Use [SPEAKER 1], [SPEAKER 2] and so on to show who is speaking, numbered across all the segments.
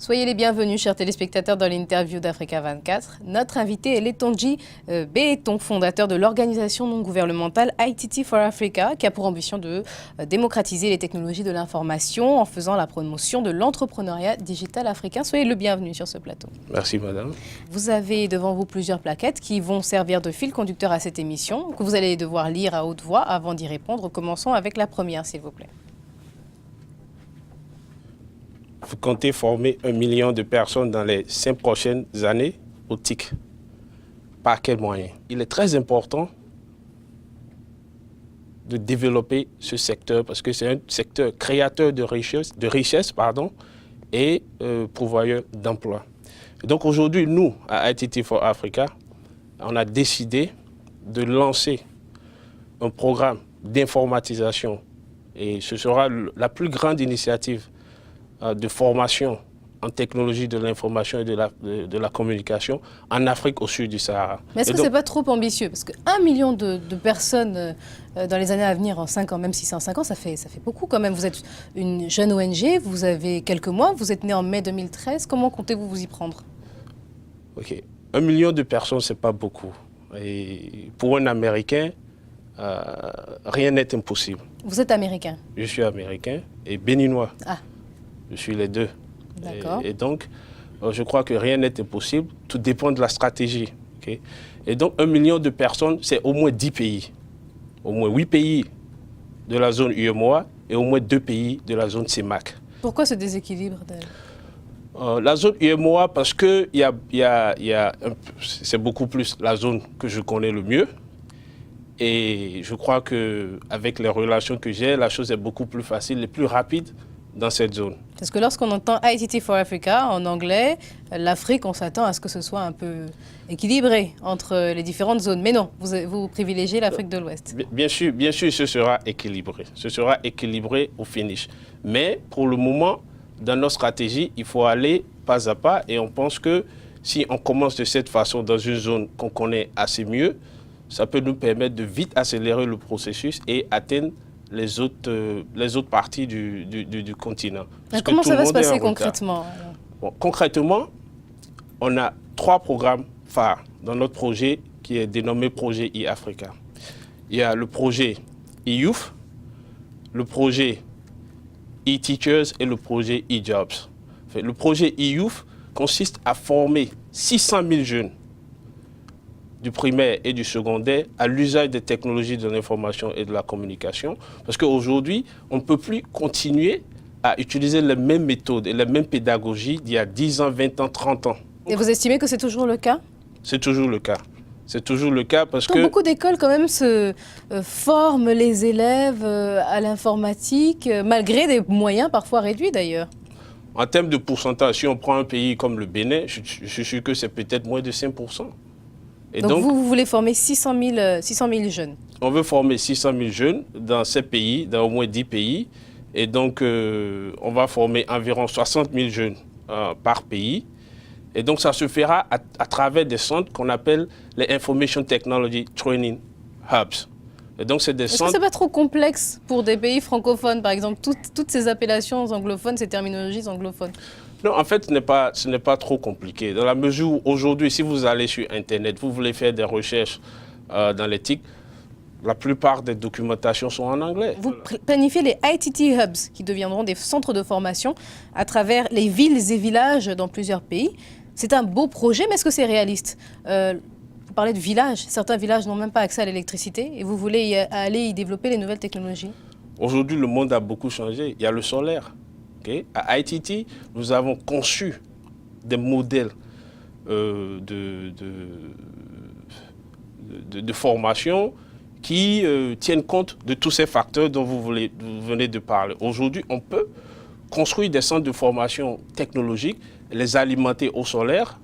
[SPEAKER 1] Soyez les bienvenus, chers téléspectateurs, dans l'interview d'Africa 24. Notre invité est Letonji Beyeton, fondateur de l'organisation non gouvernementale ITT for Africa, qui a pour ambition de démocratiser les technologies de l'information en faisant la promotion de l'entrepreneuriat digital africain. Soyez le bienvenu sur ce plateau.
[SPEAKER 2] Merci, madame.
[SPEAKER 1] Vous avez devant vous plusieurs plaquettes qui vont servir de fil conducteur à cette émission, que vous allez devoir lire à haute voix avant d'y répondre. Commençons avec la première, s'il vous plaît.
[SPEAKER 2] Vous comptez former 1 million de personnes dans les 5 prochaines années au TIC. Par quels moyens? Il est très important de développer ce secteur parce que c'est un secteur créateur de richesse et pourvoyeur d'emplois. Donc aujourd'hui, nous, à ITT for Africa, on a décidé de lancer un programme d'informatisation et ce sera la plus grande initiative de formation en technologie de l'information et de la communication en Afrique au sud du Sahara.
[SPEAKER 1] Mais est-ce que ce n'est pas trop ambitieux? Parce que 1 million de personnes dans les années à venir, en 5 ans, même si c'est en 5 ans, ça fait beaucoup quand même. Vous êtes une jeune ONG, vous avez quelques mois, vous êtes né en mai 2013. Comment comptez-vous vous y prendre?
[SPEAKER 2] Ok, 1 million de personnes, ce n'est pas beaucoup. Et pour un Américain, rien n'est impossible.
[SPEAKER 1] Vous êtes américain?
[SPEAKER 2] Je suis américain et béninois.
[SPEAKER 1] Ah.
[SPEAKER 2] Je suis les deux.
[SPEAKER 1] D'accord.
[SPEAKER 2] Et donc, je crois que rien n'est impossible. Tout dépend de la stratégie. Okay? Et donc, 1 million de personnes, c'est au moins 10 pays. Au moins 8 pays de la zone UEMOA et au moins 2 pays de la zone CEMAC.
[SPEAKER 1] Pourquoi ce déséquilibre?
[SPEAKER 2] La zone UEMOA, parce que c'est beaucoup plus la zone que je connais le mieux. Et je crois qu'avec les relations que j'ai, la chose est beaucoup plus facile et plus rapide dans cette zone.
[SPEAKER 1] Parce que lorsqu'on entend ITT for Africa en anglais, l'Afrique, on s'attend à ce que ce soit un peu équilibré entre les différentes zones. Mais non, vous privilégiez l'Afrique de l'Ouest.
[SPEAKER 2] Bien sûr, ce sera équilibré. Ce sera équilibré au finish. Mais pour le moment, dans notre stratégie, il faut aller pas à pas. Et on pense que si on commence de cette façon dans une zone qu'on connaît assez mieux, ça peut nous permettre de vite accélérer le processus et atteindre les autres parties du continent.
[SPEAKER 1] Comment ça va se passer concrètement?
[SPEAKER 2] Bon, concrètement, on a 3 programmes phares dans notre projet qui est dénommé projet e-Africa. Il y a le projet e-Youth, le projet e-Teachers et le projet e-Jobs. Le projet e-Youth consiste à former 600 000 jeunes du primaire et du secondaire à l'usage des technologies de l'information et de la communication. Parce qu'aujourd'hui, on ne peut plus continuer à utiliser les mêmes méthodes et les mêmes pédagogies d'il y a 10 ans, 20 ans, 30 ans.
[SPEAKER 1] Et vous estimez que c'est toujours le cas?
[SPEAKER 2] C'est toujours le cas. C'est toujours le cas parce
[SPEAKER 1] que beaucoup d'écoles quand même forment les élèves à l'informatique, malgré des moyens parfois réduits d'ailleurs.
[SPEAKER 2] En termes de pourcentage, si on prend un pays comme le Bénin, je suis sûr que c'est peut-être moins de 5%.
[SPEAKER 1] Et donc vous voulez former 600 000 jeunes? On
[SPEAKER 2] veut former 600 000 jeunes dans ces pays, dans au moins 10 pays. Et donc, on va former environ 60 000 jeunes par pays. Et donc, ça se fera à travers des centres qu'on appelle les Information Technology Training Hubs. Et donc, c'est des centres...
[SPEAKER 1] Est-ce que ce n'est pas trop complexe pour des pays francophones, par exemple, toutes ces appellations anglophones, ces terminologies anglophones?
[SPEAKER 2] Non, en fait, ce n'est pas trop compliqué. Dans la mesure où, aujourd'hui, si vous allez sur Internet, vous voulez faire des recherches dans l'éthique, la plupart des documentations sont en anglais.
[SPEAKER 1] Vous planifiez les ITT Hubs, qui deviendront des centres de formation à travers les villes et villages dans plusieurs pays. C'est un beau projet, mais est-ce que c'est réaliste? Vous parlez de villages. Certains villages n'ont même pas accès à l'électricité et vous voulez aller y développer les nouvelles technologies? Aujourd'hui,
[SPEAKER 2] le monde a beaucoup changé. Il y a le solaire. Okay. À ITT, nous avons conçu des modèles de formation qui tiennent compte de tous ces facteurs dont vous venez de parler. Aujourd'hui, on peut construire des centres de formation technologique, les alimenter au solaire,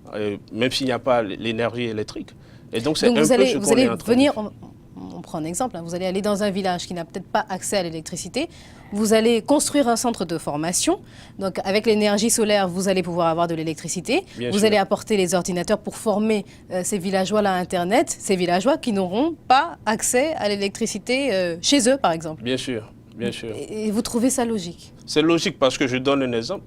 [SPEAKER 2] même s'il n'y a pas l'énergie électrique. Et donc, c'est un peu ce qu'on est en train de faire.
[SPEAKER 1] On prend un exemple, vous allez aller dans un village qui n'a peut-être pas accès à l'électricité, vous allez construire un centre de formation, donc avec l'énergie solaire, vous allez pouvoir avoir de l'électricité, vous allez apporter les ordinateurs pour former ces villageois-là à Internet, ces villageois qui n'auront pas accès à l'électricité chez eux, par exemple.
[SPEAKER 2] Bien sûr, bien sûr.
[SPEAKER 1] Et vous trouvez ça logique?
[SPEAKER 2] C'est logique parce que je donne un exemple.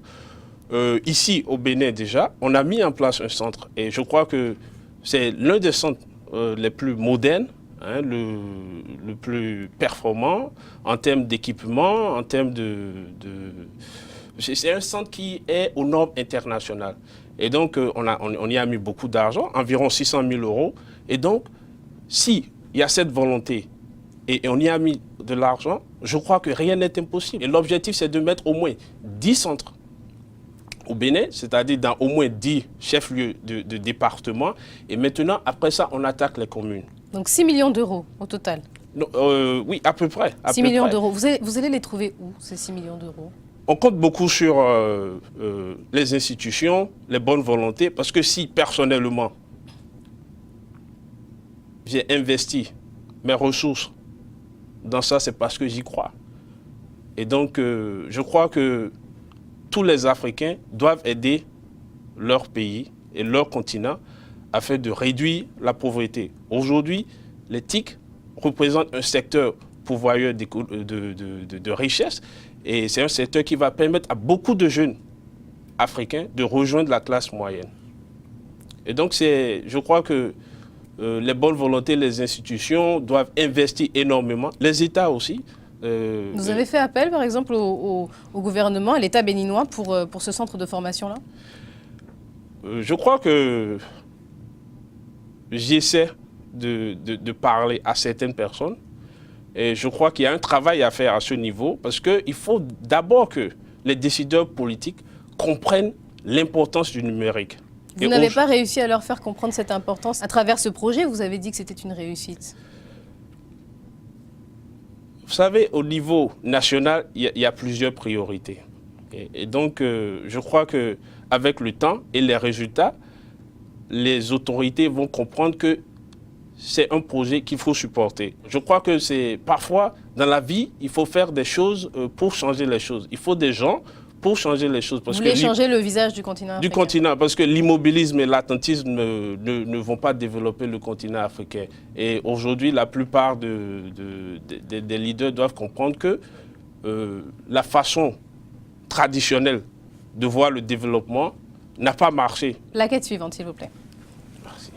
[SPEAKER 2] ici au Bénin déjà, on a mis en place un centre et je crois que c'est l'un des centres les plus modernes, hein, le plus performant en termes d'équipement, en termes c'est un centre qui est aux normes internationales. Et donc, on y a mis beaucoup d'argent, environ 600 000 €. Et donc, s'il y a cette volonté et on y a mis de l'argent, je crois que rien n'est impossible. Et l'objectif, c'est de mettre au moins 10 centres au Bénin, c'est-à-dire dans au moins 10 chefs-lieux de département. Et maintenant, après ça, on attaque les communes.
[SPEAKER 1] Donc 6 millions d'euros au total.
[SPEAKER 2] Non, oui, à peu près.
[SPEAKER 1] 6 millions d'euros. Vous allez les trouver où, ces 6 millions d'euros?
[SPEAKER 2] On compte beaucoup sur les institutions, les bonnes volontés, parce que si personnellement, j'ai investi mes ressources dans ça, c'est parce que j'y crois. Et donc, je crois que tous les Africains doivent aider leur pays et leur continent afin de réduire la pauvreté. Aujourd'hui, les TIC représentent un secteur pourvoyeur de richesse et c'est un secteur qui va permettre à beaucoup de jeunes Africains de rejoindre la classe moyenne. Et donc, je crois que les bonnes volontés, les institutions doivent investir énormément, les États aussi.
[SPEAKER 1] Vous avez fait appel, par exemple, au gouvernement, à l'État béninois pour ce centre de formation-là?
[SPEAKER 2] Je crois que j'essaie de parler à certaines personnes. Et je crois qu'il y a un travail à faire à ce niveau parce qu'il faut d'abord que les décideurs politiques comprennent l'importance du numérique.
[SPEAKER 1] Vous n'avez pas réussi à leur faire comprendre cette importance à travers ce projet? Vous avez dit que c'était une réussite.
[SPEAKER 2] Vous savez, au niveau national, il y a plusieurs priorités. Et donc, je crois qu'avec le temps et les résultats, les autorités vont comprendre que c'est un projet qu'il faut supporter. Je crois que c'est parfois, dans la vie, il faut faire des choses pour changer les choses. Il faut des gens pour changer les choses.
[SPEAKER 1] Vous voulez changer le visage du continent africain? Du continent,
[SPEAKER 2] parce que l'immobilisme et l'attentisme ne vont pas développer le continent africain. Et aujourd'hui, la plupart des leaders doivent comprendre que la façon traditionnelle de voir le développement n'a pas marché.
[SPEAKER 1] La quête suivante, s'il vous plaît.
[SPEAKER 2] Merci.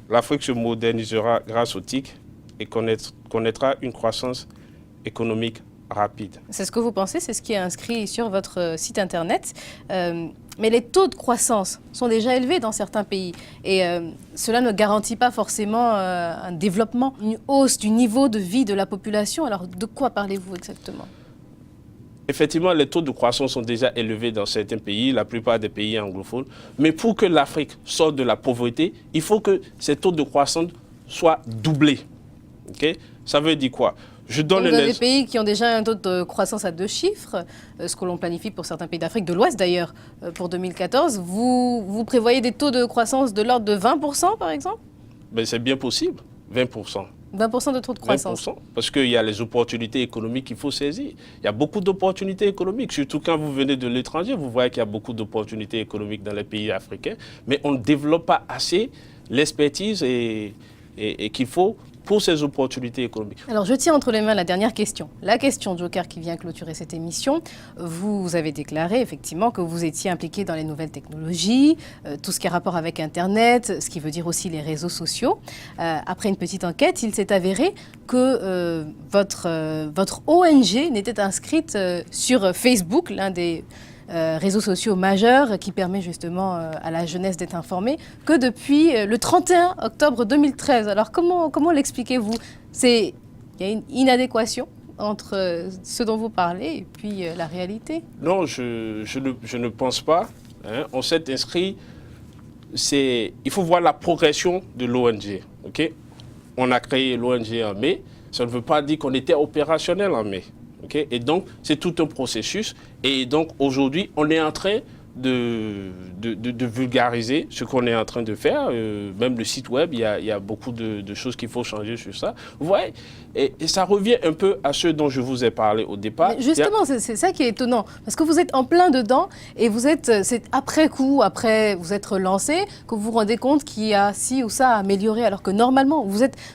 [SPEAKER 2] L'Afrique se modernisera grâce aux TIC et connaîtra une croissance économique rapide.
[SPEAKER 1] C'est ce que vous pensez, c'est ce qui est inscrit sur votre site internet. Mais les taux de croissance sont déjà élevés dans certains pays et cela ne garantit pas forcément un développement, une hausse du niveau de vie de la population. Alors de quoi parlez-vous exactement?
[SPEAKER 2] Effectivement, les taux de croissance sont déjà élevés dans certains pays, la plupart des pays anglophones. Mais pour que l'Afrique sorte de la pauvreté, il faut que ces taux de croissance soient doublés. Okay? Ça veut dire quoi?
[SPEAKER 1] Vous avez des pays qui ont déjà un taux de croissance à 2 chiffres, ce que l'on planifie pour certains pays d'Afrique de l'Ouest d'ailleurs pour 2014. Vous prévoyez des taux de croissance de l'ordre de 20% par exemple?
[SPEAKER 2] Ben, c'est bien possible, 20%.
[SPEAKER 1] 20% de taux de croissance.
[SPEAKER 2] 20%, parce qu'il y a les opportunités économiques qu'il faut saisir. Il y a beaucoup d'opportunités économiques, surtout quand vous venez de l'étranger, vous voyez qu'il y a beaucoup d'opportunités économiques dans les pays africains, mais on ne développe pas assez l'expertise et qu'il faut pour ces opportunités économiques.
[SPEAKER 1] Alors, je tiens entre les mains la dernière question. La question Joker qui vient clôturer cette émission. Vous avez déclaré effectivement que vous étiez impliqué dans les nouvelles technologies, tout ce qui a rapport avec Internet, ce qui veut dire aussi les réseaux sociaux. Après une petite enquête, il s'est avéré que votre ONG n'était inscrite sur Facebook, l'un des réseaux sociaux majeurs qui permet justement à la jeunesse d'être informée, que depuis le 31 octobre 2013. Alors comment l'expliquez-vous? Il y a une inadéquation entre ce dont vous parlez et puis la réalité?
[SPEAKER 2] Non, je ne pense pas. Hein. On s'est inscrit, il faut voir la progression de l'ONG. Okay? On a créé l'ONG en mai, ça ne veut pas dire qu'on était opérationnel en mai. Okay? Et donc, c'est tout un processus. Et donc, aujourd'hui, on est en train de vulgariser ce qu'on est en train de faire. Même le site web, il y a beaucoup de choses qu'il faut changer sur ça. Vous voyez, et ça revient un peu à ce dont je vous ai parlé au départ.
[SPEAKER 1] Mais justement, c'est ça qui est étonnant, parce que vous êtes en plein dedans et c'est après coup, après vous être relancé, que vous vous rendez compte qu'il y a ci ou ça à améliorer, alors que normalement,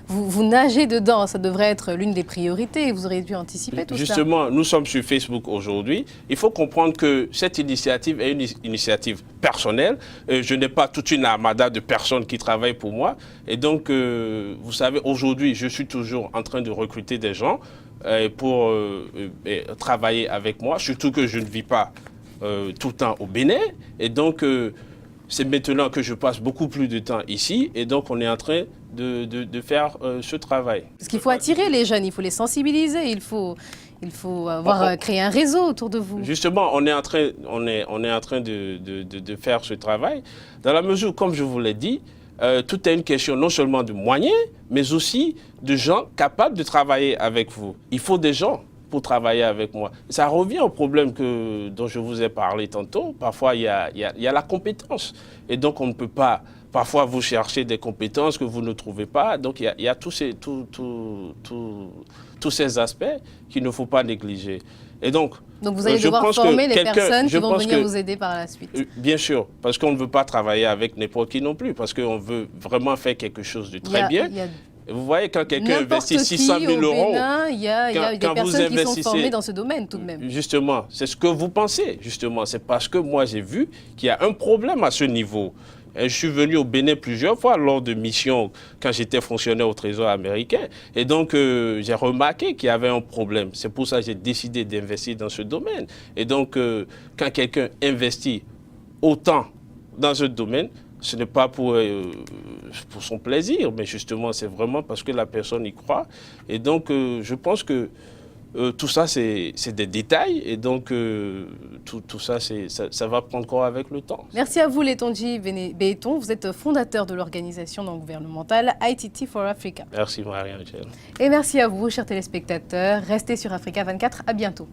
[SPEAKER 1] vous nagez dedans, ça devrait être l'une des priorités, vous auriez dû anticiper tout ça.
[SPEAKER 2] Justement, nous sommes sur Facebook aujourd'hui. Il faut comprendre que cette initiative est une initiative personnelle. Je n'ai pas toute une armada de personnes qui travaillent pour moi. Et donc, vous savez, aujourd'hui, je suis toujours en train de recruter des gens pour travailler avec moi, surtout que je ne vis pas tout le temps au Bénin. Et donc, c'est maintenant que je passe beaucoup plus de temps ici. Et donc, on est en train de faire ce travail.
[SPEAKER 1] Parce qu'il faut attirer les jeunes, il faut les sensibiliser, il faut créer un réseau autour de vous.
[SPEAKER 2] Justement, on est en train de faire ce travail, dans la mesure où, comme je vous l'ai dit, tout est une question non seulement de moyens, mais aussi de gens capables de travailler avec vous. Il faut des gens pour travailler avec moi. Ça revient au problème dont je vous ai parlé tantôt. Parfois, il y a la compétence. Et donc, on ne peut pas... Parfois, vous cherchez des compétences que vous ne trouvez pas. Donc, il y a tous ces aspects qu'il ne faut pas négliger. Et donc
[SPEAKER 1] vous allez devoir former les personnes qui vont venir vous aider par la suite.
[SPEAKER 2] Bien sûr, parce qu'on ne veut pas travailler avec n'importe qui non plus, parce qu'on veut vraiment faire quelque chose de très bien. Vous voyez, quand quelqu'un investit 600 000 euros,
[SPEAKER 1] il y a des personnes qui sont formées dans ce domaine tout de même.
[SPEAKER 2] Justement, c'est ce que vous pensez. Justement, c'est parce que moi, j'ai vu qu'il y a un problème à ce niveau. Et je suis venu au Bénin plusieurs fois lors de missions quand j'étais fonctionnaire au Trésor américain. Et donc, j'ai remarqué qu'il y avait un problème. C'est pour ça que j'ai décidé d'investir dans ce domaine. Et donc, quand quelqu'un investit autant dans ce domaine, ce n'est pas pour son plaisir, mais justement, c'est vraiment parce que la personne y croit. Et donc, je pense que tout ça, c'est des détails. Et donc, tout ça, ça va prendre corps avec le temps.
[SPEAKER 1] Merci à vous, Letonji Beeton. Vous êtes fondateur de l'organisation non gouvernementale ITT for Africa.
[SPEAKER 2] Merci, Marie-Angèle.
[SPEAKER 1] Et merci à vous, chers téléspectateurs. Restez sur Africa 24. À bientôt.